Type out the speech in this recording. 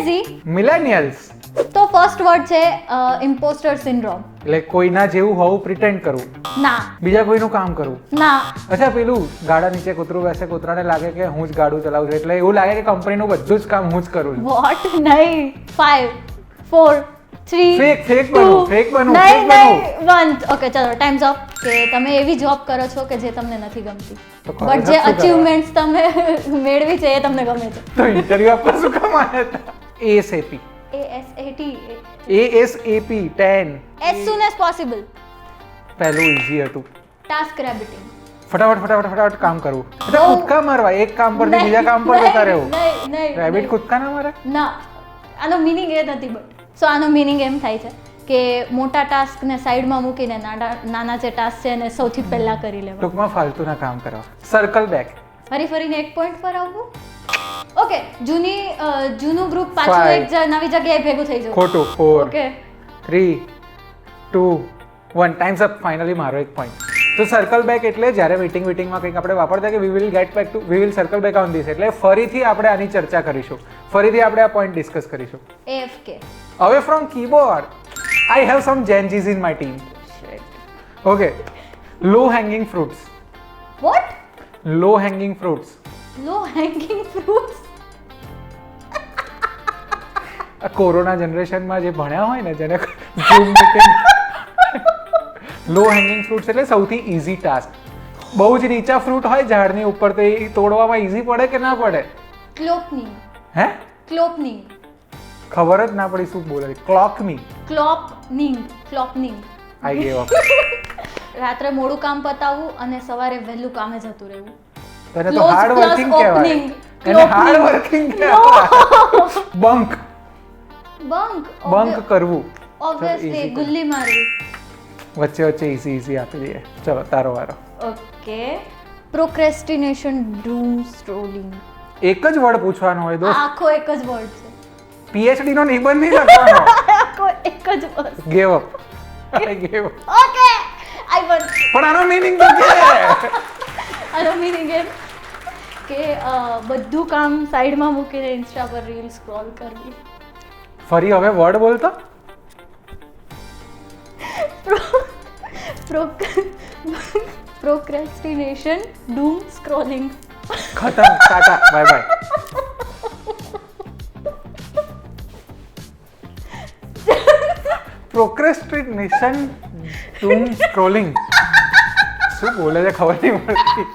ઝી. મિલેનિયલ્સ. તો first word છે ઇમ્પોસ્ટર syndrome. એટલે કોઈના જેવું હોવું પ્રિટેન્ડ કરવું, ના બીજા કોઈનું કામ કરવું. ના. અચ્છા, પેલું ગાડા નીચે કૂતરું બેસે, કૂતરાને લાગે કે હું જ ગાડું ચલાવું છું, એટલે એવું લાગે કે કંપનીનું બધું જ કામ હું જ કરું છું. વોટ? નહીં. 5 4 3 ફેક બનવું, ફેક બનવું, નહીં ફેક નહીં બનવું. 1. ઓકે ચલો ટાઈમ્સ અપ. કે તમે એવી જોબ કરો છો કે જે તમને નથી ગમતી, તો કરો બટ તો જે શું અચીવમેન્ટ્સ તમે મેળવી છે એ તમને ગમે છે. તો ઇન્ટરવ્યુ આપવા શું કામ આવ્યા હતા? ASAP. ASAT. ASAP 10. As soon as possible. પહેલું ઈઝી હતું. ટાસ્ક રેબિટિંગ. ફટાફટ કામ કરવું. એટલે કૂદકા મારવા, એક કામ પરથી બીજા કામ પર જતા રહેવું. નહીં રેબિટ કૂદકા ના મારે? ના, આનો મીનિંગ એ નથી. બટ આનો મીનિંગ એમ થાય છે કે મોટા ટાસ્કને સાઈડમાં મૂકીને નાના જે ટાસ્ક છે એને સૌથી પહેલા કરી લેવા. ટૂંકમાં ફાલતુના કામ કરવા. Circle back. ફરીને એક પોઈન્ટ પર આવવું. ઓકે, જૂનું ગ્રુપ પાછું Five. એક નવી જગ્યાએ ભેગું થઈ જવું. ખોટું. 4 ઓકે 3 2 1. Times up. ફાઇનલી મારો એક પોઈન્ટ. તો સર્કલ બેક એટલે જ્યારે મીટિંગમાં કંઈક આપણે વાપરતા કે we will circle back on this, એટલે ફરીથી આપણે આની ચર્ચા કરીશું, ફરીથી આપણે આ પોઈન્ટ ડિસ્કસ કરીશું. AFK. Away from keyboard. I have some Gen Zs in my team. Okay. Low hanging fruits. What? Low hanging fruits. Low hanging fruits. આ કોરોના જનરેશનમાં જે ભણ્યા હોય ને, જેને Zoom meeting, લો હેંગિંગ ફ્રૂટ્સ એટલે સૌથી ઈઝી ટાસ્ક. બહુ જ નીચા ફ્રૂટ હોય ઝાડની ઉપર, તો એ તોડવામાં ઈઝી પડે કે ના પડે? ક્લોપનિંગ. હે? ક્લોપનિંગ. ખબર જ ના પડી શું બોલે. ક્લોકમી. ક્લોપનિંગ. I gave up. રાત્રે મોડું કામ પતાવવું અને સવારે વહેલું કામે જતું રહેવું. તને તો હાર્ડ વર્કિંગ કહેવાય. એને હાર્ડ વર્કિંગ કહેવાય. બંક કરવું. ઓબ્વિયસલી ગુલ્લી મારવી. વચ્ચે ઈઝી આપી દઈએ. ચલો તારો વારો. ઓકે. Procrastination, doom scrolling. એક જ વર્ડ પૂછવાનો હોય દોસ્ત. આખો એક જ વર્ડ છે. PhD નો નિબંધ નહીં લખવાનો. આખો એક જ word. Gave up. I gave up. Okay I one. પણ આનો મીનિંગ તો કે આનો મીનિંગ એમ કે બધું કામ સાઈડમાં મૂકીને ઇન્સ્ટા પર રીલ સ્ક્રોલ કરવી. ફરી હવે વર્ડ બોલતો. Procrastination, doom scrolling. ખતમ. Tata bye bye. Procrastination, doom scrolling. શું બોલે છે ખબર નહીં પડતી.